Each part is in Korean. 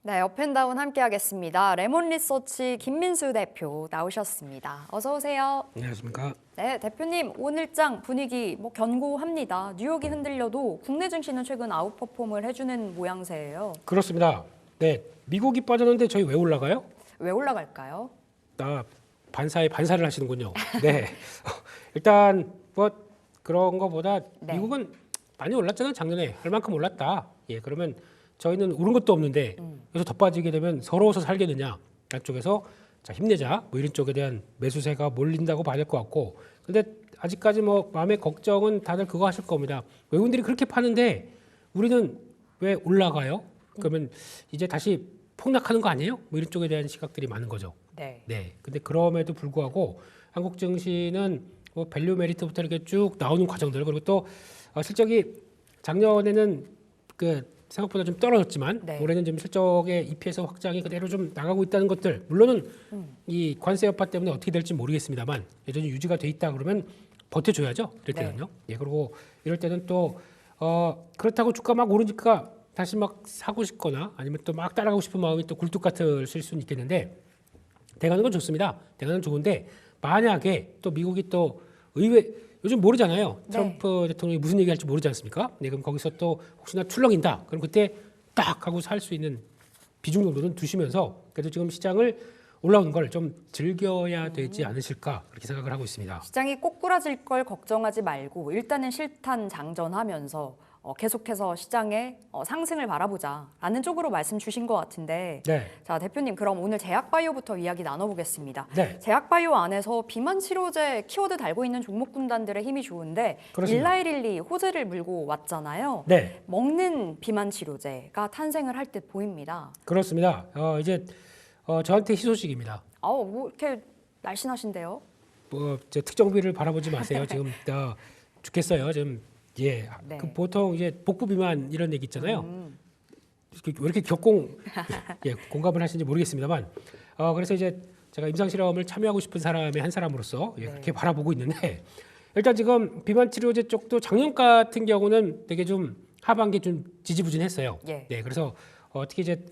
네, 업앤다운 함께하겠습니다. 레몬리서치 김민수 대표 나오셨습니다. 어서 오세요. 안녕하십니까. 네, 대표님 오늘장 분위기 견고합니다. 뉴욕이 흔들려도 국내 증시는 최근 아웃퍼폼을 해주는 모양새예요. 그렇습니다. 네, 미국이 빠졌는데 저희 왜 올라가요? 왜 올라갈까요? 반사에 반사를 하시는군요. 네, 일단 뭐 그런 거보다 네. 미국은 많이 올랐잖아요. 작년에 할 만큼 올랐다. 예, 그러면 저희는 오른 것도 없는데 여기서 더 빠지게 되면 서러워서 살겠느냐. 양쪽에서 자 힘내자. 뭐 이런 쪽에 대한 매수세가 몰린다고 봐야 될 것 같고. 근데 아직까지 뭐 마음의 걱정은 다들 그거 하실 겁니다. 외국인들이 그렇게 파는데 우리는 왜 올라가요? 그러면 이제 다시 폭락하는 거 아니에요? 뭐 이런 쪽에 대한 시각들이 많은 거죠. 네. 네. 근데 그럼에도 불구하고 한국 증시는 뭐 밸류 메리트부터 이렇게 쭉 나오는 과정들 그리고 또 실적이 작년에는 그 생각보다 좀 떨어졌지만 네. 올해는 좀 실적의 EPS 확장이 그대로 좀 나가고 있다는 것들 물론은 이 관세 여파 때문에 어떻게 될지 모르겠습니다만 여전히 유지가 돼 있다 그러면 버텨줘야죠. 이럴 때는요. 예, 그리고 이럴 때는 또 그렇다고 주가 막 오르니까 다시 막 사고 싶거나 아니면 또 막 따라가고 싶은 마음이 또 굴뚝 같을 수는 있겠는데 대가는 건 좋습니다. 대가는 좋은데 만약에 또 미국이 또 의회 요즘 모르잖아요. 네. 트럼프 대통령이 무슨 얘기할지 모르지 않습니까? 네, 그럼 거기서 또 혹시나 출렁인다. 그럼 그때 딱 하고 살 수 있는 비중 정도는 두시면서 그래도 지금 시장을 올라오는 걸 좀 즐겨야 되지 않으실까 그렇게 생각을 하고 있습니다. 시장이 꼬꾸라질 걸 걱정하지 말고 일단은 실탄 장전하면서 계속해서 시장의 상승을 바라보자라는 쪽으로 말씀 주신 것 같은데 네. 자 대표님 그럼 오늘 제약바이오부터 이야기 나눠보겠습니다. 네. 제약바이오 안에서 비만 치료제 키워드 달고 있는 종목 분단들의 힘이 좋은데 그렇습니다. 일라이릴리 호재를 물고 왔잖아요. 네. 먹는 비만 치료제가 탄생을 할 듯 보입니다. 그렇습니다. 이제 저한테 희소식입니다. 뭐 이렇게 날씬하신데요? 뭐 특정비를 바라보지 마세요. 지금 죽겠어요. 지금 예. 네. 그 보통 이제 복부 비만 이런 얘기 있잖아요. 왜 이렇게 공감을 하시는지 모르겠습니다만 그래서 이제 제가 임상 실험을 참여하고 싶은 사람의 한 사람으로서 그렇게 바라보고 있는데 일단 지금 비만 치료제 쪽도 작년 같은 경우는 되게 좀 하반기 좀 지지부진했어요. 예. 네. 그래서 특히 이제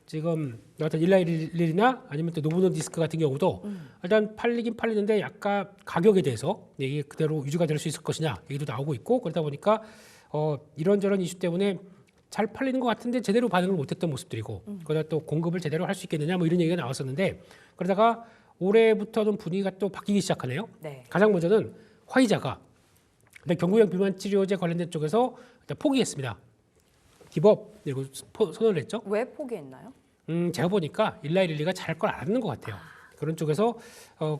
지금 어떤 일라이릴이나 아니면 또 노보노디스크 같은 경우도 일단 팔리긴 팔리는데 약간 가격에 대해서 이게 그대로 유지가 될 수 있을 것이냐 얘기도 나오고 있고 그러다 보니까 이런저런 이슈 때문에 잘 팔리는 것 같은데 제대로 반응을 못했던 모습들이고 그러다 또 공급을 제대로 할 수 있겠느냐 뭐 이런 얘기가 나왔었는데 그러다가 올해부터는 분위기가 또 바뀌기 시작하네요. 네. 가장 먼저는 화이자가 경구형 비만 치료제 관련된 쪽에서 일단 포기했습니다. 기법 그리고 선언을 했죠. 왜 포기했나요? 제가 보니까 일라이릴리가 잘할 걸 알았는 것 같아요. 그런 쪽에서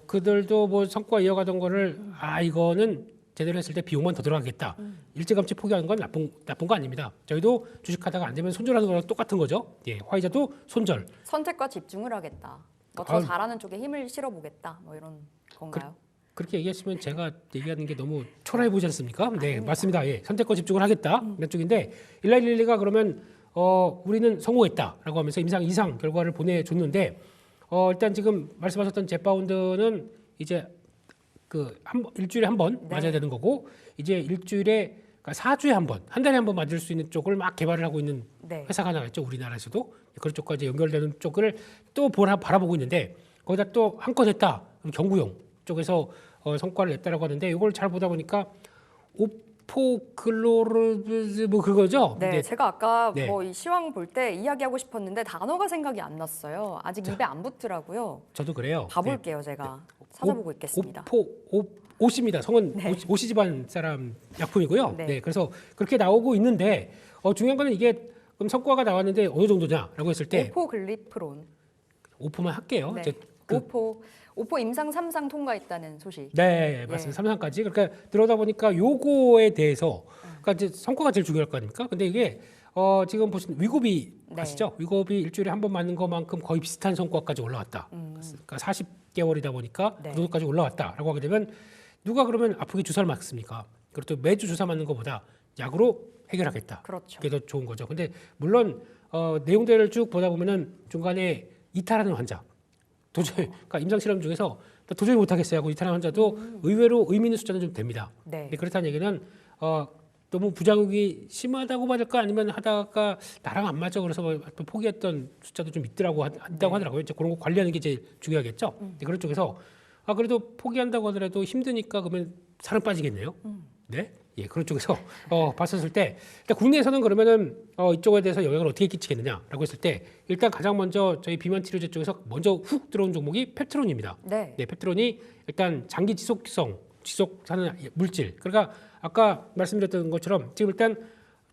그들도 뭐 성과 이어가던 거를 이거는 제대로 했을 때 비용만 더 들어가겠다. 일찌감치 포기하는 건 나쁜 거 아닙니다. 저희도 주식하다가 안 되면 손절하는 거랑 똑같은 거죠. 예, 화이자도 손절. 선택과 집중을 하겠다. 더 잘하는 쪽에 힘을 실어보겠다. 뭐 이런 건가요? 그렇게 얘기하시면 제가 얘기하는 게 너무 초라해 보이지 않습니까? 네, 맞습니다. 예, 선택과 집중을 하겠다 이런 쪽인데 일라이릴리가 그러면 우리는 성공했다라고 하면서 임상 이상 결과를 보내줬는데 일단 지금 말씀하셨던 젯바운드는 이제 일주일에 한 번 맞아야 되는 거고 이제 일주일에 그러니까 4주에 한 번, 한 달에 한 번 맞을 수 있는 쪽을 막 개발을 하고 있는 회사가 하나 있죠. 우리나라에서도 그런 쪽과 이제 연결되는 쪽을 또 바라보고 있는데 거기다 또 한 건 했다. 그럼 경구용 쪽에서 성과를 냈다라고 하는데 이걸 잘 보다 보니까 오포클로르 뭐 그거죠? 네, 제가 아까 네. 이 시황 볼 때 이야기하고 싶었는데 단어가 생각이 안 났어요. 아직 입에 안 붙더라고요. 저도 그래요. 봐볼게요, 제가 찾아보고 있겠습니다. 옷입니다. 성은 네. 오시 집안 사람 약품이고요. 네. 네, 그래서 그렇게 나오고 있는데 중요한 거는 이게 그럼 성과가 나왔는데 어느 정도냐라고 했을 때 오포글리프론. 오포만 할게요. 네. 이제 오포 임상 3상 통과했다는 소식. 네, 맞습니다. 3상까지. 그러니까 들어다 보니까 요거에 대해서 그러니까 이제 성과가 제일 중요할 거 아닙니까? 근데 이게 지금 보시는 위고비 아시죠? 위고비 일주일에 한 번 맞는 것만큼 거의 비슷한 성과까지 올라왔다. 그러니까 40개월이다 보니까 그 정도까지 올라왔다라고 하게 되면 누가 그러면 아프게 주사를 맞습니까? 그리고 또 매주 주사 맞는 것보다 약으로 해결하겠다. 그렇죠. 그게 더 좋은 거죠. 근데 물론 내용들을 쭉 보다 보면은 중간에 이탈하는 환자 도저히 그러니까 임상 실험 중에서 도저히 못하겠어요 하고 이탈하는 환자도 의외로 의미 있는 숫자는 좀 됩니다. 네. 그렇다는 얘기는 너무 부작용이 심하다고 받을까 아니면 하다가 나랑 안 맞아 그래서 또 포기했던 숫자도 좀 있다고 하더라고요. 이제 그런 거 관리하는 게 제일 중요하겠죠. 그런 쪽에서 그래도 포기한다고 하더라도 힘드니까 그러면 살은 빠지겠네요. 네, 예, 그런 쪽에서 봤었을 때 일단 국내에서는 그러면은 이쪽에 대해서 영향을 어떻게 끼치겠느냐라고 했을 때 일단 가장 먼저 저희 비만 치료제 쪽에서 먼저 훅 들어온 종목이 펩트론입니다. 네. 네, 펩트론이 일단 장기 지속하는 물질. 그러니까 아까 말씀드렸던 것처럼 지금 일단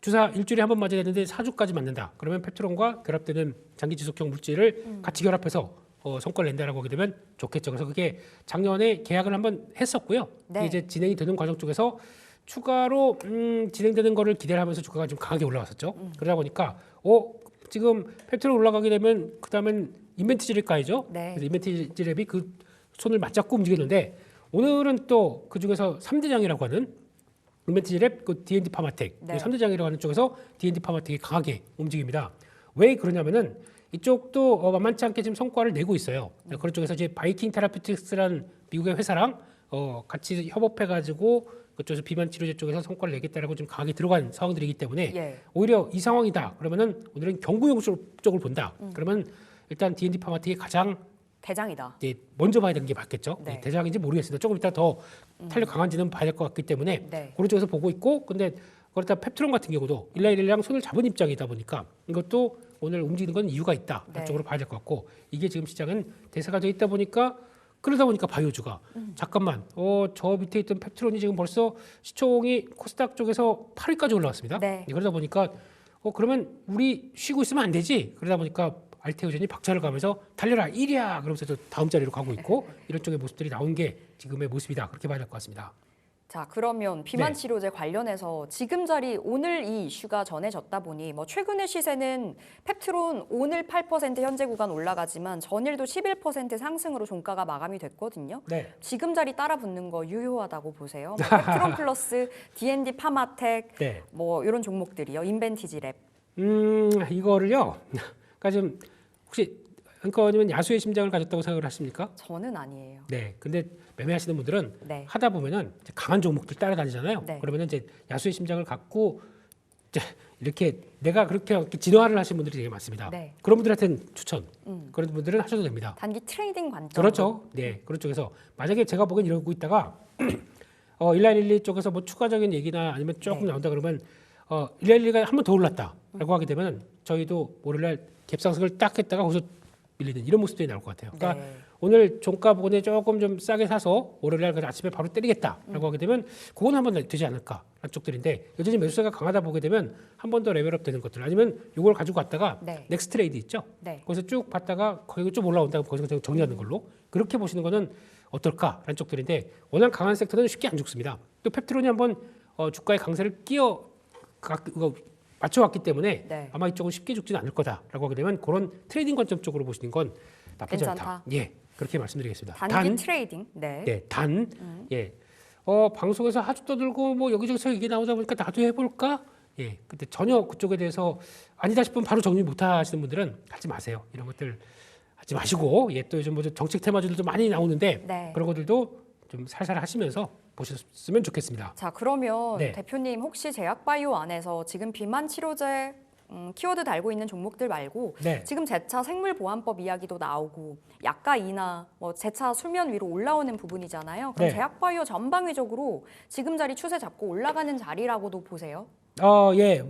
주사 일주일에 한 번 맞아야 되는데 4주까지 맞는다. 그러면 펩트론과 결합되는 장기 지속형 물질을 같이 결합해서 성과를 낸다라고 하게 되면 좋겠죠. 그래서 그게 작년에 계약을 한번 했었고요. 네. 이제 진행이 되는 과정 쪽에서 추가로 진행되는 거를 기대를 하면서 주가가 좀 강하게 올라왔었죠. 그러다 보니까 지금 펩트론 올라가게 되면 그다음엔 인벤티지를 까야죠. 네. 그래서 인벤티지 랩이 그 손을 맞잡고 움직였는데 오늘은 또 그 중에서 3대장이라고 하는 인벤티지 랩, 그 D&D 파마텍, 네. 3대장이라고 하는 쪽에서 D&D 파마텍이 강하게 움직입니다. 왜 그러냐면은 이쪽도 만만치 않게 지금 성과를 내고 있어요. 그런 쪽에서 이제 바이킹 테라피틱스라는 미국의 회사랑 같이 협업해가지고 그쪽에서 비만 치료제 쪽에서 성과를 내겠다라고 좀 강하게 들어간 상황들이기 때문에 예. 오히려 이 상황이다. 그러면은 오늘은 경구용 쪽을 본다. 그러면 일단 D&D 파마텍이 가장 대장이다. 먼저 봐야 되는 게 맞겠죠. 네. 대장인지 모르겠습니다. 조금 이따 더 탄력 강한지는 봐야 될 것 같기 때문에 네. 그런 쪽에서 보고 있고, 근데 그렇다 펩트론 같은 경우도 일라일리랑 손을 잡은 입장이다 보니까 이것도 오늘 움직이는 건 이유가 있다. 네. 쪽으로 봐야 될 것 같고, 이게 지금 시장은 대세가 돼 있다 보니까 그러다 보니까 바이오주가 잠깐만 저 밑에 있던 펩트론이 지금 벌써 시총이 코스닥 쪽에서 8위까지 올라왔습니다. 네. 그러다 보니까 그러면 우리 쉬고 있으면 안 되지. 그러다 보니까 알테오젠이 박차를 가면서 달려라 1위야 그러면서 또 다음 자리로 가고 있고 이런 쪽의 모습들이 나온 게 지금의 모습이다. 그렇게 봐야 될 것 같습니다. 자, 그러면 비만 네. 치료제 관련해서 지금 자리 오늘 이 이슈가 전해졌다 보니 뭐 최근의 시세는 펩트론 오늘 8% 현재 구간 올라가지만 전일도 11% 상승으로 종가가 마감이 됐거든요. 네. 지금 자리 따라 붙는 거 유효하다고 보세요. 뭐 펩트론 플러스 D&D 파마텍 네. 뭐 이런 종목들이요. 인벤티지 랩. 이거를요. 그러니까 좀 혹시 앵커님은 야수의 심장을 가졌다고 생각을 하십니까? 저는 아니에요. 네. 근데 매매하시는 분들은 네. 하다 보면은 이제 강한 종목들 따라다니잖아요. 네. 그러면은 이제 야수의 심장을 갖고 이제 이렇게 내가 그렇게 진화를 하신 분들이 되게 많습니다. 네. 그런 분들한테는 추천. 그런 분들은 하셔도 됩니다. 단기 트레이딩 관점. 그렇죠. 네. 그런 쪽에서 만약에 제가 보기엔 이러고 있다가 일라일리 쪽에서 뭐 추가적인 얘기나 아니면 조금 네. 나온다 그러면 일라일리가 한 번 더 올랐다라고 하게 되면 저희도 월요일날 갭상승을 딱 했다가 거기서 밀리는 이런 모습들이 나올 것 같아요. 그러니까 네. 오늘 종가 부분에 조금 좀 싸게 사서 월요일날 그 아침에 바로 때리겠다라고 하게 되면 그건 한번 되지 않을까 하는 쪽들인데 여전히 매수세가 강하다 보게 되면 한 번 더 레벨업 되는 것들 아니면 이걸 가지고 갔다가 네. 넥스트 트레이드 있죠. 네. 거기서 쭉 봤다가 거기 좀 올라온다고 거기서 정리하는 걸로 그렇게 보시는 거는 어떨까라는 쪽들인데 워낙 강한 섹터는 쉽게 안 죽습니다. 또 펩트론이 한번 주가의 강세를 맞춰왔기 때문에 네. 아마 이쪽은 쉽게 죽지는 않을 거다라고 하게 되면 그런 트레이딩 관점 쪽으로 보시는 건 나쁘지 괜찮다. 않다. 예, 그렇게 말씀드리겠습니다. 단기 트레이딩. 네. 네, 예. 방송에서 하도 떠들고 뭐 여기저기서 얘기 나오다 보니까 나도 해볼까? 예, 근데 전혀 그쪽에 대해서 아니다 싶으면 바로 정리 못 하시는 분들은 하지 마세요. 이런 것들 하지 마시고, 예, 또 요즘 뭐 정책 테마주들도 많이 나오는데 네. 그런 것들도 좀 살살 하시면서 보셨으면 좋겠습니다. 자, 그러면 네. 대표님 혹시 제약바이오 안에서 지금 비만 치료제 키워드 달고 있는 종목들 말고 네. 지금 제차 생물보안법 이야기도 나오고 약가이나 뭐 제차 수면 위로 올라오는 부분이잖아요. 그럼 네. 제약바이오 전방위적으로 지금 자리 추세 잡고 올라가는 자리라고도 보세요? 예,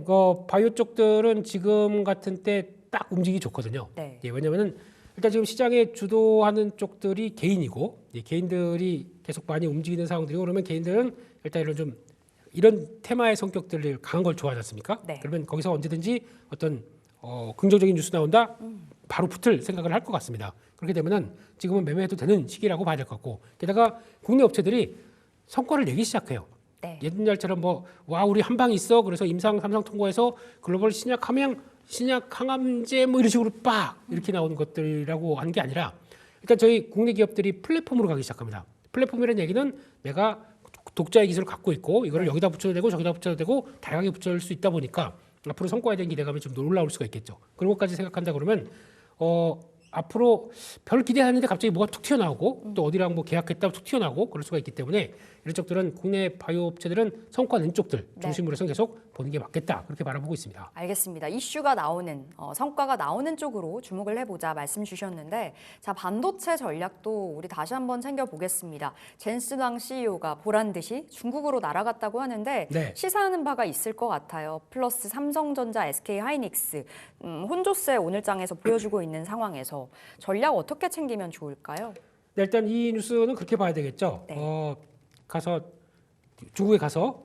바이오 쪽들은 지금 같은 때 딱 움직이기 좋거든요. 네. 예, 왜냐면은 일단 지금 시장에 주도하는 쪽들이 개인이고, 예, 개인들이 계속 많이 움직이는 상황들이고, 그러면 개인들은 일단 이런 테마의 성격들을 강한 걸 좋아하지 않습니까? 네. 그러면 거기서 언제든지 어떤 긍정적인 뉴스 나온다, 바로 붙을 생각을 할 것 같습니다. 그렇게 되면은 지금은 매매해도 되는 시기라고 봐야 될 것 같고, 게다가 국내 업체들이 성과를 내기 시작해요. 네. 옛날처럼 우리 한방 있어. 그래서 임상 삼상 통과해서 글로벌 신약 항암제 뭐 이런 식으로 이렇게 나오는 것들이라고 하는 게 아니라 일단 저희 국내 기업들이 플랫폼으로 가기 시작합니다. 플랫폼이라는 얘기는 내가 독자의 기술을 갖고 있고 이거를 여기다 붙여도 되고 저기다 붙여도 되고 다양하게 붙일 수 있다 보니까 앞으로 성과에 대한 기대감이 좀 올라올 수가 있겠죠. 그런 것까지 생각한다 그러면 앞으로 별 기대하는데 갑자기 뭐가 툭 튀어나오고 또 어디랑 뭐 계약했다고 툭 튀어나오고 그럴 수가 있기 때문에 이런 쪽들은 국내 바이오 업체들은 성과 낸 쪽들 네. 중심으로 해서 계속 보는 게 맞겠다 그렇게 바라보고 있습니다. 알겠습니다. 이슈가 나오는 성과가 나오는 쪽으로 주목을 해보자 말씀 주셨는데 자 반도체 전략도 우리 다시 한번 챙겨보겠습니다. 젠스왕 CEO가 보란 듯이 중국으로 날아갔다고 하는데 네. 시사하는 바가 있을 것 같아요. 플러스 삼성전자, SK하이닉스 혼조세 오늘장에서 보여주고 있는 상황에서 전략 어떻게 챙기면 좋을까요? 네, 일단 이 뉴스는 그렇게 봐야 되겠죠. 네. 가서 중국에 가서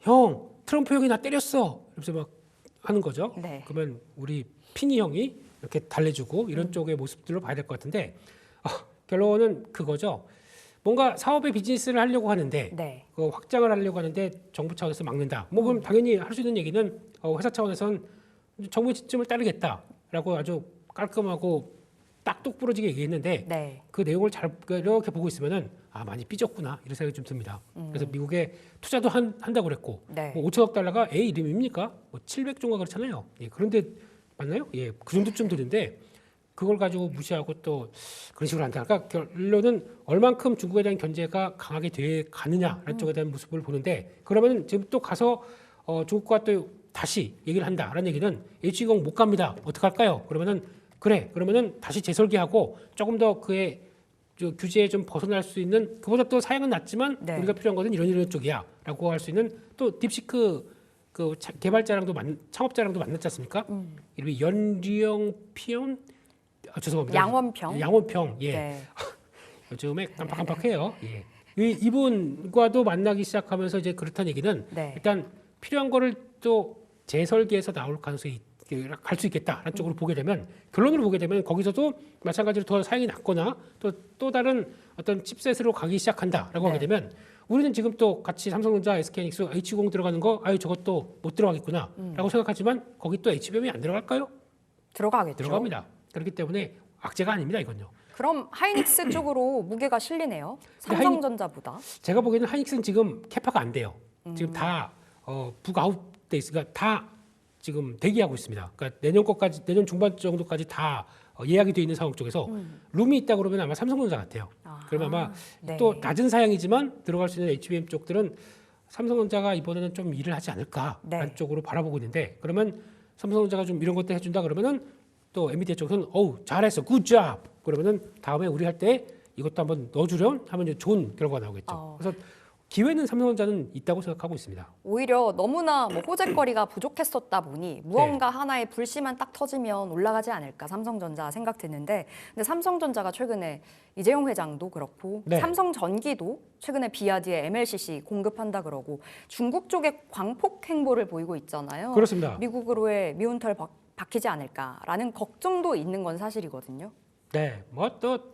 형 트럼프 형이 나 때렸어 이러면서 막 하는 거죠. 네. 그러면 우리 피니 형이 이렇게 달래주고 이런 쪽의 모습들로 봐야 될 것 같은데 결론은 그거죠. 뭔가 사업의 비즈니스를 하려고 하는데 네. 그 확장을 하려고 하는데 정부 차원에서 막는다. 뭐 그럼 당연히 할 수 있는 얘기는 회사 차원에서는 정부의 지침을 따르겠다라고 아주 깔끔하고 딱 똑부러지게 얘기했는데 네. 그 내용을 잘 이렇게 보고 있으면은 많이 삐졌구나 이런 생각이 좀 듭니다. 그래서 미국에 투자도 한다고 그랬고 네. 뭐 5천억 달러가 A 이름입니까? 뭐 700조가 그렇잖아요. 예, 그런데 맞나요? 예, 그 정도쯤 되는데 그걸 가지고 무시하고 또 그런 식으로 한다. 그러니까 결론은 얼만큼 중국에 대한 견제가 강하게 돼 가느냐라는 쪽에 대한 모습을 보는데 그러면 지금 또 가서 중국과 또 다시 얘기를 한다라는 얘기는 H20 못 갑니다. 어떡할까요? 그러면은 그래. 그러면은 다시 재설계하고 조금 더 그의 규제에 좀 벗어날 수 있는 그보다 또 사양은 낮지만 네. 우리가 필요한 것은 이런 쪽이야라고 할 수 있는 또 딥시크 그 개발자랑도 창업자랑도 만났지 않습니까? 이름이 연리영 피온 죄송합니다. 양원평 예. 네. 요즘에 깜빡깜빡해요. 예. 이분과도 만나기 시작하면서 이제 그렇다는 얘기는 네. 일단 필요한 거를 또 재설계해서 나올 가능성이 갈 수 있겠다라는 쪽으로 보게 되면 결론으로 보게 되면 거기서도 마찬가지로 더 사양이 낮거나 또 다른 어떤 칩셋으로 가기 시작한다라고 네. 하게 되면 우리는 지금 또 같이 삼성전자, SK하이닉스, H20 들어가는 거 저것도 못 들어가겠구나라고 생각하지만 거기 또 HBM이 안 들어갈까요? 들어가겠죠. 들어갑니다. 그렇기 때문에 악재가 아닙니다 이건요. 그럼 하이닉스 쪽으로 무게가 실리네요. 삼성전자보다. 제가 보기에는 하이닉스는 지금 캐파가 안 돼요. 지금 다 북아웃돼 있으니까 다 지금 대기하고 있습니다. 그러니까 내년 중반 정도까지 다 예약이 돼 있는 상황 쪽에서 룸이 있다 그러면 아마 삼성전자 같아요. 그러면 아마 네. 또 낮은 사양이지만 들어갈 수 있는 HBM 쪽들은 삼성전자가 이번에는 좀 일을 하지 않을까라는 네. 쪽으로 바라보고 있는데 그러면 삼성전자가 좀 이런 것들 해준다 그러면은 또 엔비디아 쪽에서는 어우 잘했어 굿잡 그러면은 다음에 우리 할 때 이것도 한번 넣어주렴 하면 좋은 결과가 나오겠죠. 그래서 기회는 삼성전자는 있다고 생각하고 있습니다. 오히려 너무나 호재거리가 부족했었다 보니 무언가 네. 하나의 불씨만 딱 터지면 올라가지 않을까 삼성전자 생각 드는데 근데 삼성전자가 최근에 이재용 회장도 그렇고 네. 삼성전기도 최근에 비아디에 MLCC 공급한다 그러고 중국 쪽에 광폭 행보를 보이고 있잖아요. 그렇습니다. 미국으로의 미운 털 박히지 않을까라는 걱정도 있는 건 사실이거든요. 네, 뭐 또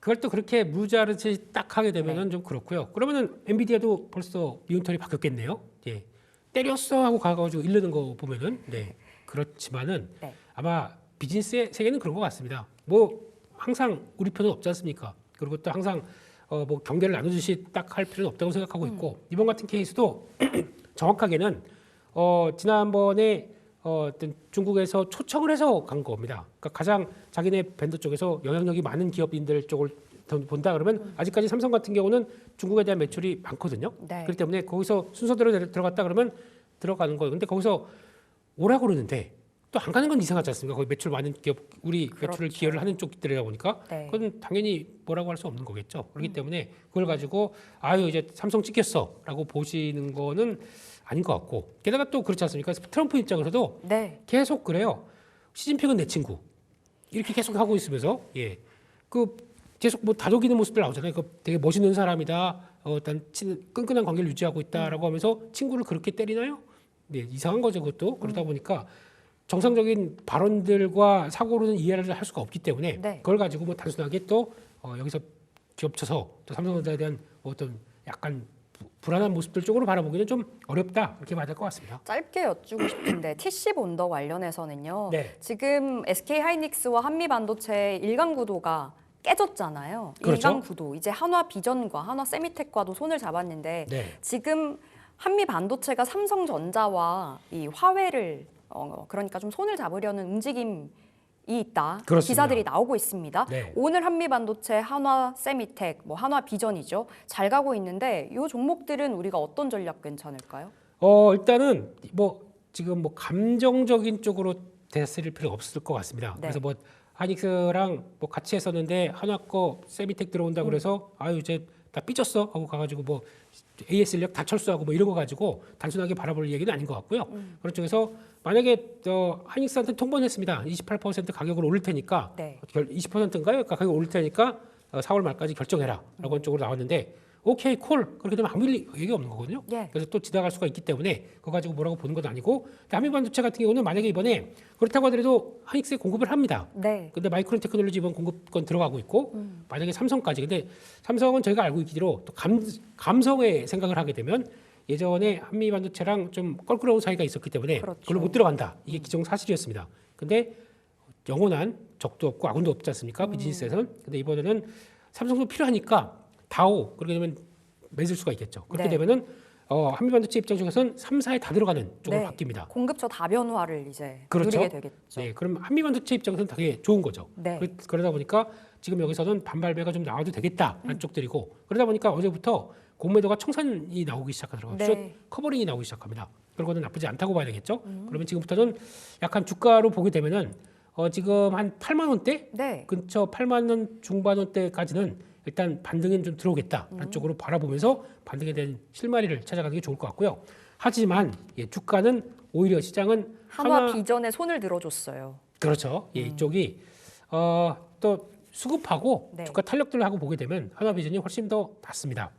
그걸 또 그렇게 무자르치 딱 하게 되면은 좀 그렇고요. 그러면은 엔비디아도 벌써 미운털이 바뀌었겠네요. 예, 때렸어 하고 가가지고 이르는 거 보면은 네 그렇지만은 네. 아마 비즈니스의 세계는 그런 것 같습니다. 뭐 항상 우리 편은 없지 않습니까? 그리고 또 항상 뭐 경계를 나누듯이 딱 할 필요는 없다고 생각하고 있고 이번 같은 케이스도 정확하게는 지난번에 어떤 중국에서 초청을 해서 간 겁니다. 그러니까 가장 자기네 벤더 쪽에서 영향력이 많은 기업인들 쪽을 본다 그러면 아직까지 삼성 같은 경우는 중국에 대한 매출이 많거든요. 네. 그렇기 때문에 거기서 순서대로 들어갔다 그러면 들어가는 거예요. 근데 거기서 오라고 그러는데 또 안 가는 건 이상하지 않습니까? 거기 매출 많은 기업, 우리 그렇죠. 매출을 기여를 하는 쪽들이다 보니까 네. 그건 당연히 뭐라고 할 수 없는 거겠죠. 그렇기 때문에 그걸 가지고 이제 삼성 찍혔어라고 보시는 거는 아닌 것 같고 게다가 또 그렇지 않습니까? 트럼프 입장에서도 네. 계속 그래요. 시진핑은 내 친구 이렇게 계속 하고 있으면서 그 계속 뭐 다독이는 모습들 나오잖아요. 그 되게 멋있는 사람이다. 일단 끈끈한 관계를 유지하고 있다라고 하면서 친구를 그렇게 때리나요? 네, 이상한 거죠. 그것도 그러다 보니까 정상적인 발언들과 사고로는 이해를 할 수가 없기 때문에 네. 그걸 가지고 뭐 단순하게 또 여기서 겹쳐서 또 삼성전자에 대한 어떤 약간 불안한 모습들 쪽으로 바라보기는 좀 어렵다 이렇게 봐야 될 것 같습니다. 짧게 여쭈고 싶은데 TC 본더 관련해서는요. 네. 지금 SK 하이닉스와 한미 반도체 일강 구도가 깨졌잖아요. 그렇죠. 일강 구도 이제 한화 비전과 한화 세미텍과도 손을 잡았는데 네. 지금 한미 반도체가 삼성전자와 이 화웨를 그러니까 좀 손을 잡으려는 움직임이 있다. 그렇습니다. 기사들이 나오고 있습니다. 네. 오늘 한미반도체, 한화 세미텍, 뭐 한화 비전이죠. 잘 가고 있는데 이 종목들은 우리가 어떤 전략 괜찮을까요? 일단은 뭐 지금 뭐 감정적인 쪽으로 되살릴 필요 없을 것 같습니다. 네. 그래서 뭐 하닉스랑 뭐 같이 했었는데 한화 거 세미텍 들어온다 그래서 아유 이제 다 삐졌어 하고 가가지고 뭐 AS 인력 다 철수하고 뭐 이런 거 가지고 단순하게 바라볼 얘기는 아닌 것 같고요. 그런 쪽에서 만약에 하닉스한테 통보했습니다. 28% 가격을 올릴 테니까 네. 20%인가요? 가격을 올릴 테니까 4월 말까지 결정해라 라고 한 쪽으로 나왔는데 오케이 콜 그렇게 되면 아무 얘기 없는 거거든요. 예. 그래서 또 지나갈 수가 있기 때문에 그거 가지고 뭐라고 보는 건 아니고 한미반도체 같은 경우는 만약에 이번에 그렇다고 하더라도 하닉스에 공급을 합니다. 네. 근데 마이크론 테크놀로지 이번 공급권 들어가고 있고 만약에 삼성까지 근데 삼성은 저희가 알고 있기로 또 감성의 생각을 하게 되면 예전에 한미반도체랑 좀 껄끄러운 사이가 있었기 때문에 그렇죠. 그걸로 못 들어간다. 이게 기존 사실이었습니다. 근데 영원한 적도 없고 아군도 없지 않습니까? 비즈니스에서는. 근데 이번에는 삼성도 필요하니까 다오 그렇게 되면 맺을 수가 있겠죠. 그렇게 네. 되면은 한미반도체 입장 쪽에서는 3사에 다 들어가는 쪽으로 네. 바뀝니다. 공급처 다변화를 이제 그렇죠. 누리게 되겠죠. 네, 그럼 한미반도체 입장에서는 되게 좋은 거죠. 네. 그러다 보니까 지금 여기서는 반발배가 좀 나와도 되겠다라는 쪽들이고 그러다 보니까 어제부터 공매도가 청산이 나오기 시작하더라고요. 네. 숏 커버링이 나오기 시작합니다. 그런 거는 나쁘지 않다고 봐야 되겠죠. 그러면 지금부터는 약간 주가로 보게 되면은 지금 한 8만 원대 네. 근처 8만 원 중반 원대까지는 일단 반등은 좀 들어오겠다라는 쪽으로 바라보면서 반등에 대한 실마리를 찾아가는 게 좋을 것 같고요. 하지만 주가는 오히려 시장은 한화 비전에 손을 들어줬어요. 그렇죠. 이쪽이 또 수급하고 네. 주가 탄력들을 하고 보게 되면 한화비전이 훨씬 더 낫습니다.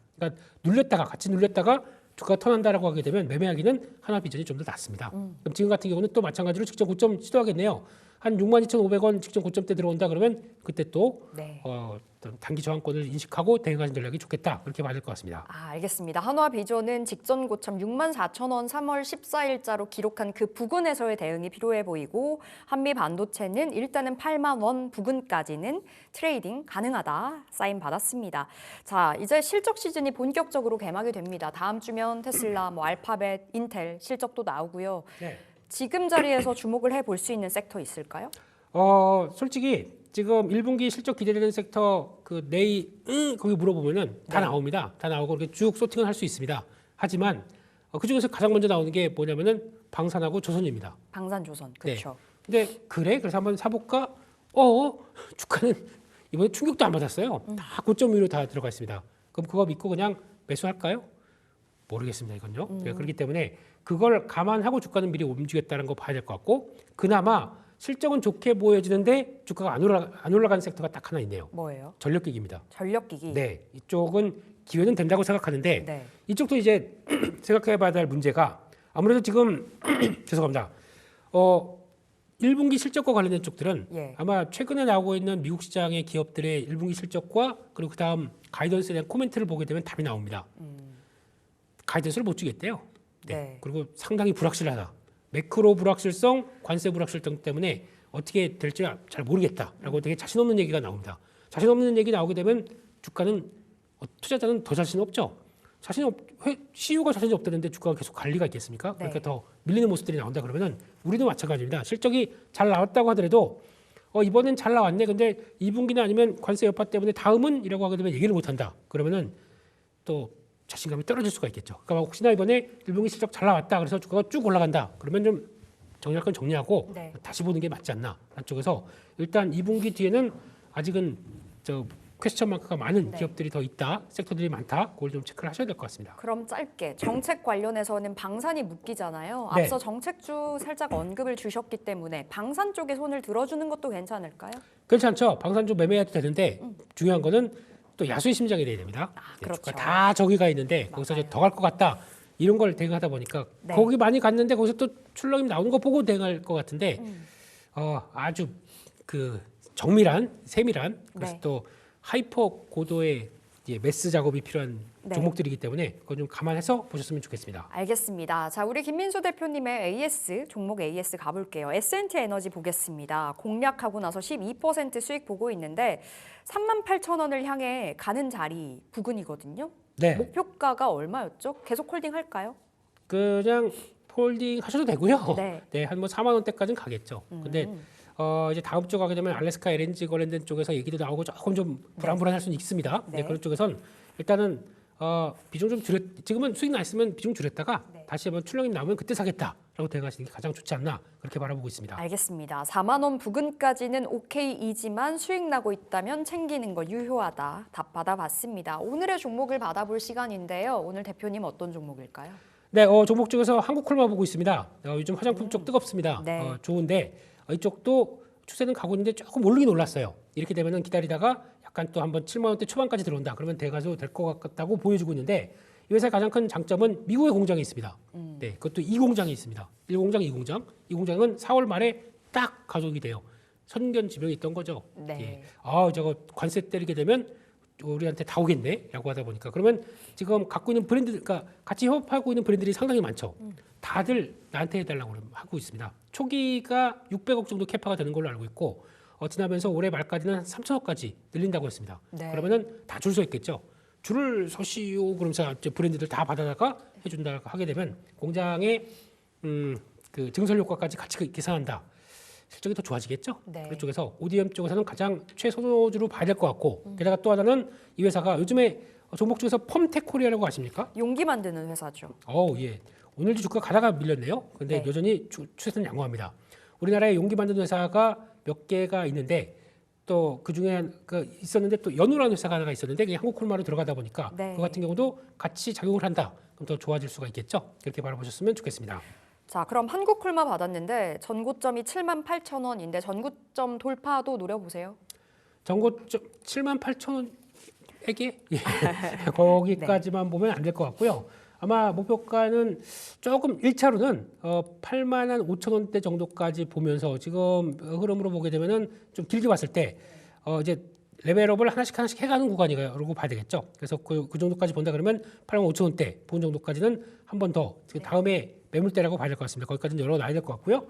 그러니까 같이 눌렸다가 주가가 턴한다라고 하게 되면 매매하기는 한화비전이 좀 더 낫습니다. 그럼 지금 같은 경우는 또 마찬가지로 직전 고점 시도하겠네요. 한 62,500원 직전 고점대 들어온다 그러면 그때 또 네. 어떤 단기 저항권을 인식하고 대응하는 전략이 좋겠다 그렇게 봐야 될 것 같습니다. 알겠습니다. 한화 비전은 직전 고점 64,000원 3월 14일자로 기록한 그 부근에서의 대응이 필요해 보이고 한미 반도체는 일단은 8만 원 부근까지는 트레이딩 가능하다 사인 받았습니다. 자, 이제 실적 시즌이 본격적으로 개막이 됩니다. 다음 주면 테슬라, 뭐 알파벳, 인텔 실적도 나오고요. 네. 지금 자리에서 주목을 해볼 수 있는 섹터 있을까요? 솔직히 지금 1분기 실적 기대되는 섹터 그 내일 거기 물어보면은 다 네. 나옵니다. 다 나오고 이렇게 쭉 소팅을 할 수 있습니다. 하지만 그 중에서 가장 먼저 나오는 게 뭐냐면은 방산하고 조선입니다. 방산조선, 그렇죠. 근데 그래서 한번 사볼까? 주가는 이번에 충격도 안 받았어요. 다 고점 위로 다 들어가 있습니다. 그럼 그거 믿고 그냥 매수할까요? 모르겠습니다. 이건요. 네, 그렇기 때문에 그걸 감안하고 주가는 미리 움직였다는 거 봐야 될 것 같고 그나마 실적은 좋게 보여지는데 주가가 안 올라가는 섹터가 딱 하나 있네요. 뭐예요? 전력기기입니다. 전력기기. 네, 이쪽은 기회는 된다고 생각하는데 네. 이쪽도 이제 생각해봐야 할 문제가 아무래도 지금 죄송합니다. 1분기 실적과 관련된 쪽들은 예. 아마 최근에 나오고 있는 미국 시장의 기업들의 1분기 실적과 그리고 그 다음 가이던스에 대한 코멘트를 보게 되면 답이 나옵니다. 가이던스를 못 주겠대요. 네. 그리고 상당히 불확실하다. 매크로 불확실성, 관세 불확실성 때문에 어떻게 될지 잘 모르겠다라고 되게 자신 없는 얘기가 나옵니다. 자신 없는 얘기 나오게 되면 주가는 투자자는 더 자신 없죠. CEO가 자신이 없다는데 주가가 계속 갈 리가 있겠습니까? 그러니까 네. 더 밀리는 모습들이 나온다 그러면은 우리도 마찬가지입니다. 실적이 잘 나왔다고 하더라도 이번엔 잘 나왔네. 근데 2분기나 아니면 관세 여파 때문에 다음은 이라고 하게 되면 얘기를 못 한다. 그러면은 또 자신감이 떨어질 수가 있겠죠. 그러니까 혹시나 이번에 1분기 실적 잘 나왔다. 그래서 주가가 쭉 올라간다. 그러면 좀 정리할 건 정리하고 네. 다시 보는 게 맞지 않나. 한쪽에서 일단 2분기 뒤에는 아직은 퀘스천 마크가 많은 네. 기업들이 더 있다. 섹터들이 많다. 그걸 좀 체크를 하셔야 될 것 같습니다. 그럼 짧게 정책 관련해서는 방산이 묶이잖아요. 네. 앞서 정책주 살짝 언급을 주셨기 때문에 방산 쪽에 손을 들어주는 것도 괜찮을까요? 괜찮죠. 방산 좀 매매해도 되는데 중요한 거는 또 야수의 심장이 돼야 됩니다. 그렇죠. 주가 다 저기가 있는데 거기서 맞아요. 더 갈 것 같다. 이런 걸 대응하다 보니까 네. 거기 많이 갔는데 거기서 또 출렁임 나오는 거 보고 대응할 것 같은데 아주 그 정밀한 세밀한 그래서 네. 또 하이퍼 고도의 매스 작업이 필요한 네. 종목들이기 때문에 그건 좀 감안해서 보셨으면 좋겠습니다. 알겠습니다. 자, 우리 김민수 대표님의 AS 종목 AS 가볼게요. S&T 에너지 보겠습니다. 공략하고 나서 12% 수익 보고 있는데 38,000원을 향해 가는 자리 부근이거든요. 네, 목표가가 얼마였죠? 계속 홀딩 할까요? 그냥 홀딩 하셔도 되고요. 네. 네, 한 뭐 4만 원대까지는 가겠죠. 근데 이제 다음 주 가게 되면 알래스카 LNG 관련된 쪽에서 얘기도 나오고 조금 좀 불안불안할 수는 있습니다. 네. 그런 쪽에선 일단은 비중 좀 지금은 수익 났으면 비중 줄였다가 다시 한번 출렁이 나오면 그때 사겠다라고 대응하시는 게 가장 좋지 않나 그렇게 바라보고 있습니다. 알겠습니다. 4만 원 부근까지는 오케이이지만 수익 나고 있다면 챙기는 거 유효하다. 답 받아봤습니다. 오늘의 종목을 받아볼 시간인데요. 오늘 대표님 어떤 종목일까요? 네, 종목 중에서 한국콜마 보고 있습니다. 요즘 화장품 쪽 뜨겁습니다. 네. 좋은데 이쪽도 추세는 가고 있는데 조금 오르긴 올랐어요. 이렇게 되면은 기다리다가 약간 또 한번 7만 원대 초반까지 들어온다. 그러면 대가도 될 것 같다고 보여주고 있는데 이 회사의 가장 큰 장점은 미국의 공장이 있습니다. 네, 그것도 이 공장이 있습니다. 1공장, 2공장. 이 공장은 4월 말에 딱 가동이 돼요. 선견 지명이 있던 거죠. 네. 예. 저거 관세 때리게 되면 우리한테 다 오겠네라고 하다 보니까 그러면 지금 갖고 있는 브랜드, 그러니까 같이 협업하고 있는 브랜드들이 상당히 많죠. 다들 나한테 해달라고 하고 있습니다. 초기가 600억 정도 캐파가 되는 걸로 알고 있고 지나면서 올해 말까지는 3천억까지 늘린다고 했습니다. 네. 그러면은 다 줄 서 있겠죠. 줄을 서시오 그러면서 이제 브랜드들 다 받아다가 해준다 하게 되면 공장의 그 증설 효과까지 같이 계산한다. 실적이 더 좋아지겠죠. 네. 그런 쪽에서 ODM 쪽에서는 가장 최선호주로 봐야 될 것 같고 게다가 또 하나는 이 회사가 요즘에 종목 중에서 펌텍코리아라고 아십니까? 용기 만드는 회사죠. 예. 오늘도 주가 가다가 밀렸네요. 근데 네. 여전히 추세는 양호합니다. 우리나라에 용기 만드는 회사가 몇 개가 있는데 또 그 중에 있었는데 또 연우라는 회사가 하나가 있었는데 그게 한국콜마로 들어가다 보니까 네. 그 같은 경우도 같이 작용을 한다. 그럼 더 좋아질 수가 있겠죠. 그렇게 바라보셨으면 좋겠습니다. 자, 그럼 한국콜마 받았는데 전고점이 78,000원인데 전고점 돌파도 노려보세요. 전고점 78,000원에게 거기까지만 보면 안 될 것 같고요. 아마 목표가는 조금 1차로는 85,000원대 정도까지 보면서 지금 흐름으로 보게 되면은 좀 길게 봤을 때 이제 레벨업을 하나씩 해가는 구간이라고 봐야 되겠죠. 그래서 그 정도까지 본다 그러면 85,000원대 본 정도까지는 한 번 더 다음에 매물대라고 봐야 될 것 같습니다. 거기까지는 열어놔야 될 것 같고요.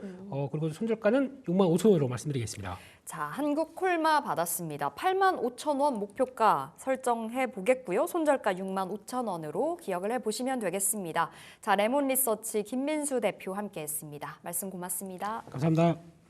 그리고 손절가는 65,000원으로 말씀드리겠습니다. 자, 한국콜마 받았습니다. 85,000원 목표가 설정해 보겠고요. 손절가 65,000원으로 기억을 해보시면 되겠습니다. 자, 레몬리서치 김민수 대표 함께했습니다. 말씀 고맙습니다. 감사합니다.